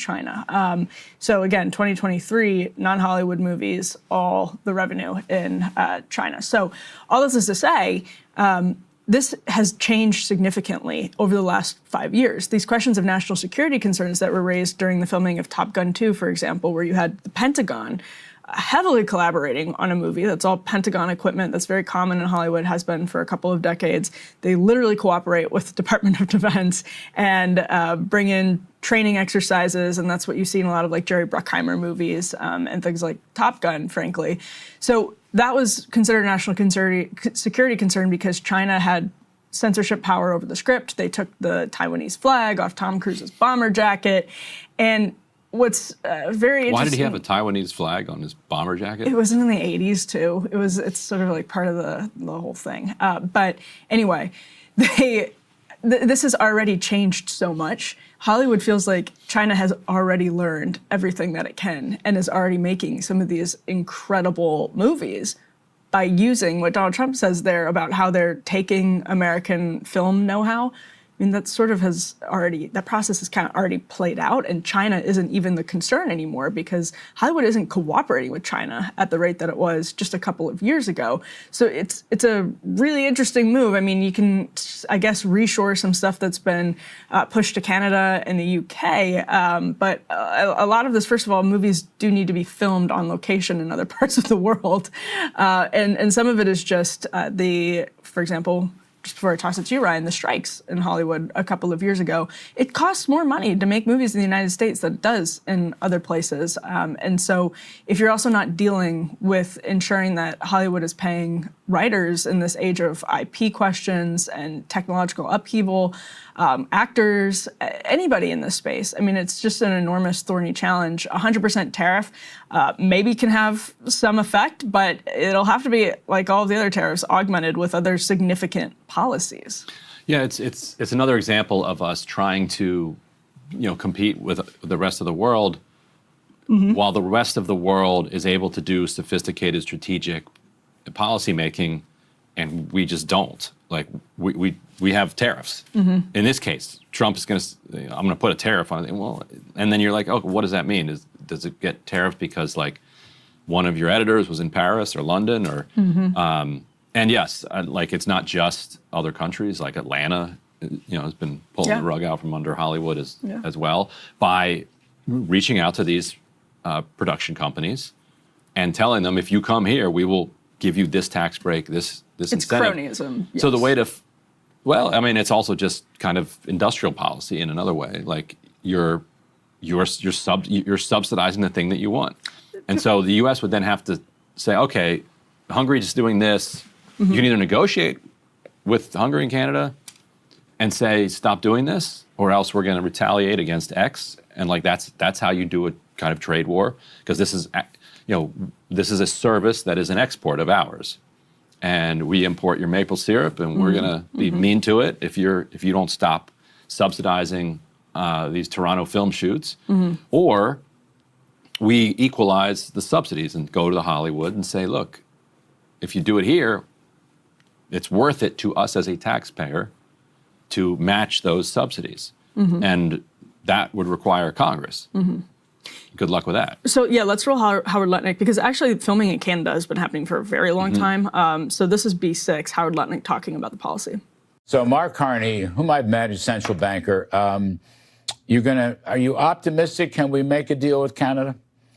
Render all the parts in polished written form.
China. So again, 2023, non-Hollywood movies, all the revenue in China. So all this is to say, this has changed significantly over the last 5 years. These questions of national security concerns that were raised during the filming of Top Gun 2, for example, where you had the Pentagon heavily collaborating on a movie. That's all Pentagon equipment. That's very common in Hollywood, has been for a couple of decades. They literally cooperate with the Department of Defense and bring in training exercises, and that's what you see in a lot of like Jerry Bruckheimer movies and things like Top Gun, frankly. So that was considered a national security concern because China had censorship power over the script. They took the Taiwanese flag off Tom Cruise's bomber jacket. And what's very interesting— Why did he have a Taiwanese flag on his bomber jacket? It was in the 80s, too. It's sort of like part of the whole thing. But anyway, this has already changed so much. Hollywood feels like China has already learned everything that it can and is already making some of these incredible movies by using what Donald Trump says there about how they're taking American film know-how. I mean, that sort of has already, that process has kind of already played out, and China isn't even the concern anymore because Hollywood isn't cooperating with China at the rate that it was just a couple of years ago. So it's a really interesting move. I mean, you can, I guess, reshore some stuff that's been pushed to Canada and the UK, but a lot of this, first of all, movies do need to be filmed on location in other parts of the world, and some of it is just for example, just before I toss it to you, Ryan, the strikes in Hollywood a couple of years ago. It costs more money to make movies in the United States than it does in other places. And so if you're also not dealing with ensuring that Hollywood is paying writers in this age of IP questions and technological upheaval, actors, anybody in this space, I mean, it's just an enormous thorny challenge. 100% tariff maybe can have some effect, but it'll have to be, like all of the other tariffs, augmented with other significant policies. Yeah, it's another example of us trying to, compete with the rest of the world, while the rest of the world is able to do sophisticated strategic policy making, and we just don't. Like we have tariffs. In this case, Trump is going to, I'm going to put a tariff on it. Well, and then you're like, oh, what does that mean? Does it get tariffed because like one of your editors was in Paris or London or? And yes, like it's not just other countries. Like Atlanta, has been pulling the rug out from under Hollywood as well by reaching out to these production companies and telling them, if you come here, we will give you this tax break, this incentive. It's cronyism. Yes. So the way to, well, I mean, it's also just kind of industrial policy in another way. Like you're subsidizing the thing that you want, and so the U.S. would then have to say, okay, Hungary is doing this. You can either negotiate with Hungary and Canada and say stop doing this, or else we're going to retaliate against X, and like that's how you do a kind of trade war, because this is this is a service that is an export of ours, and we import your maple syrup, and we're going to be mean to it if you don't stop subsidizing these Toronto film shoots, or we equalize the subsidies and go to Hollywood and say, look, if you do it here, it's worth it to us as a taxpayer to match those subsidies, and that would require Congress. Good luck with that. So yeah, let's roll Howard Lutnick, because actually filming in Canada has been happening for a very long time. So this is B6, Howard Lutnick talking about the policy. So Mark Carney, whom I've met as central banker, are you optimistic? Can we make a deal with Canada?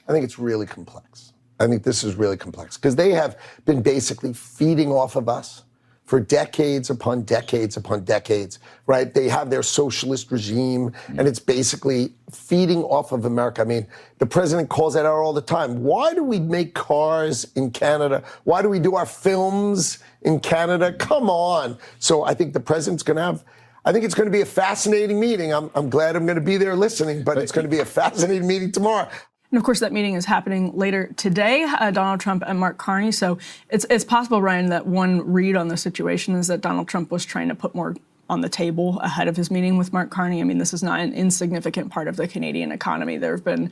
I think it's really complex. I think this is really complex because they have been basically feeding off of us for decades upon decades upon decades, right? They have their socialist regime, and it's basically feeding off of America. I mean, the president calls that out all the time. Why do we make cars in Canada? Why do we do our films in Canada? Come on. So I think the president's going to have, I think it's going to be a fascinating meeting. I'm glad I'm going to be there listening, but it's going to be a fascinating meeting tomorrow. And of course, that meeting is happening later today, Donald Trump and Mark Carney. So it's possible, Ryan, that one read on the situation is that Donald Trump was trying to put more on the table ahead of his meeting with Mark Carney. I mean, this is not an insignificant part of the Canadian economy. There have been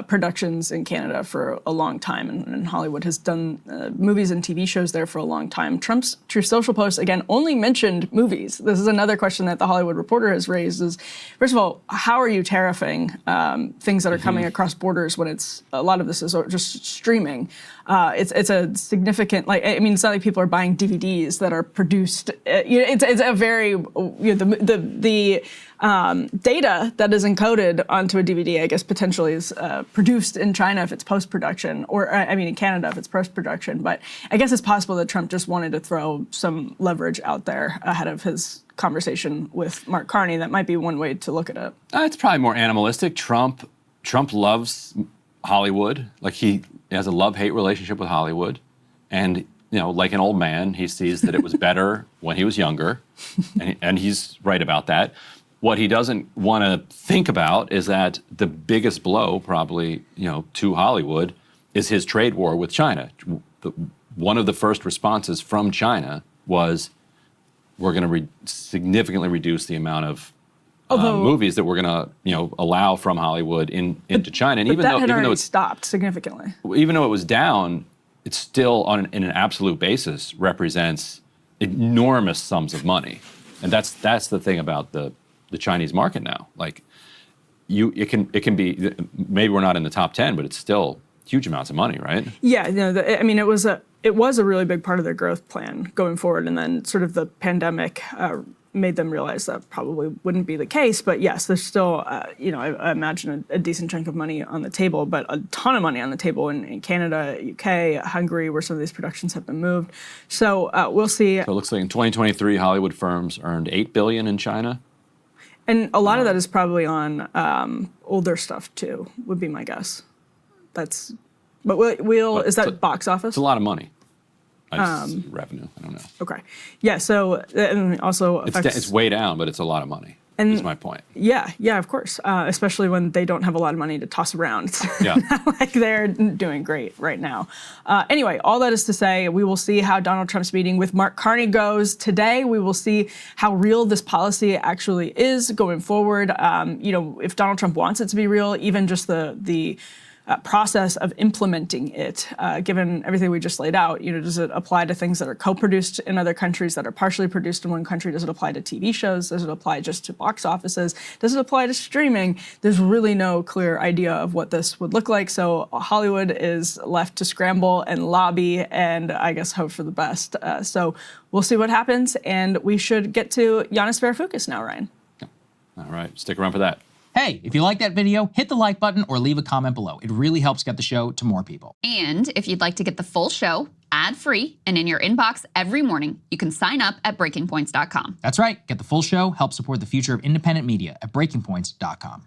productions in Canada for a long time, and Hollywood has done movies and TV shows there for a long time. Trump's Truth Social post, again, only mentioned movies. This is another question that the Hollywood Reporter has raised is, first of all, how are you tariffing things that are coming across borders when a lot of this is just streaming? It's a significant, it's not like people are buying DVDs that are produced. It's a very, the data that is encoded onto a DVD, I guess, potentially is produced in China if it's post-production, or in Canada if it's post-production. But I guess it's possible that Trump just wanted to throw some leverage out there ahead of his conversation with Mark Carney. That might be one way to look at it. It's probably more animalistic. Trump loves Hollywood. Like, he has a love-hate relationship with Hollywood. And, like an old man, he sees that it was better when he was younger. And he's right about that. What he doesn't want to think about is that the biggest blow, probably, to Hollywood is his trade war with China. One of the first responses from China was, we're going to significantly reduce the amount of movies that we're going to, allow from Hollywood into China. And even though it stopped significantly, even though it was down, it's still in an absolute basis represents enormous sums of money. And that's the thing about the Chinese market now. Like, it can be, maybe we're not in the top 10, but it's still huge amounts of money, right? Yeah, it was a really big part of their growth plan going forward, and then sort of the pandemic made them realize that probably wouldn't be the case. But yes, there's still, I imagine a decent chunk of money on the table, but a ton of money on the table in Canada, UK, Hungary, where some of these productions have been moved. So we'll see. So it looks like in 2023, Hollywood firms earned $8 billion in China. And a lot of that is probably on older stuff too, would be my guess. Is that box office? It's a lot of money. Revenue, I don't know. Okay. Yeah, so, and also affects... It's way down, but it's a lot of money, is my point. Yeah, of course. Especially when they don't have a lot of money to toss around. It's Yeah. not like they're doing great right now. Anyway, all that is to say, we will see how Donald Trump's meeting with Mark Carney goes today. We will see how real this policy actually is going forward. If Donald Trump wants it to be real, even just the process of implementing it, given everything we just laid out, does it apply to things that are co-produced in other countries, that are partially produced in one country? Does it apply to TV shows? Does it apply just to box offices? Does it apply to streaming? There's really no clear idea of what this would look like. So Hollywood is left to scramble and lobby and I guess hope for the best. So we'll see what happens. And we should get to Yanis Varoufakis now, Ryan. All right, stick around for that. Hey, if you like that video, hit the like button or leave a comment below. It really helps get the show to more people. And if you'd like to get the full show, ad-free, and in your inbox every morning, you can sign up at breakingpoints.com. That's right. Get the full show, help support the future of independent media at breakingpoints.com.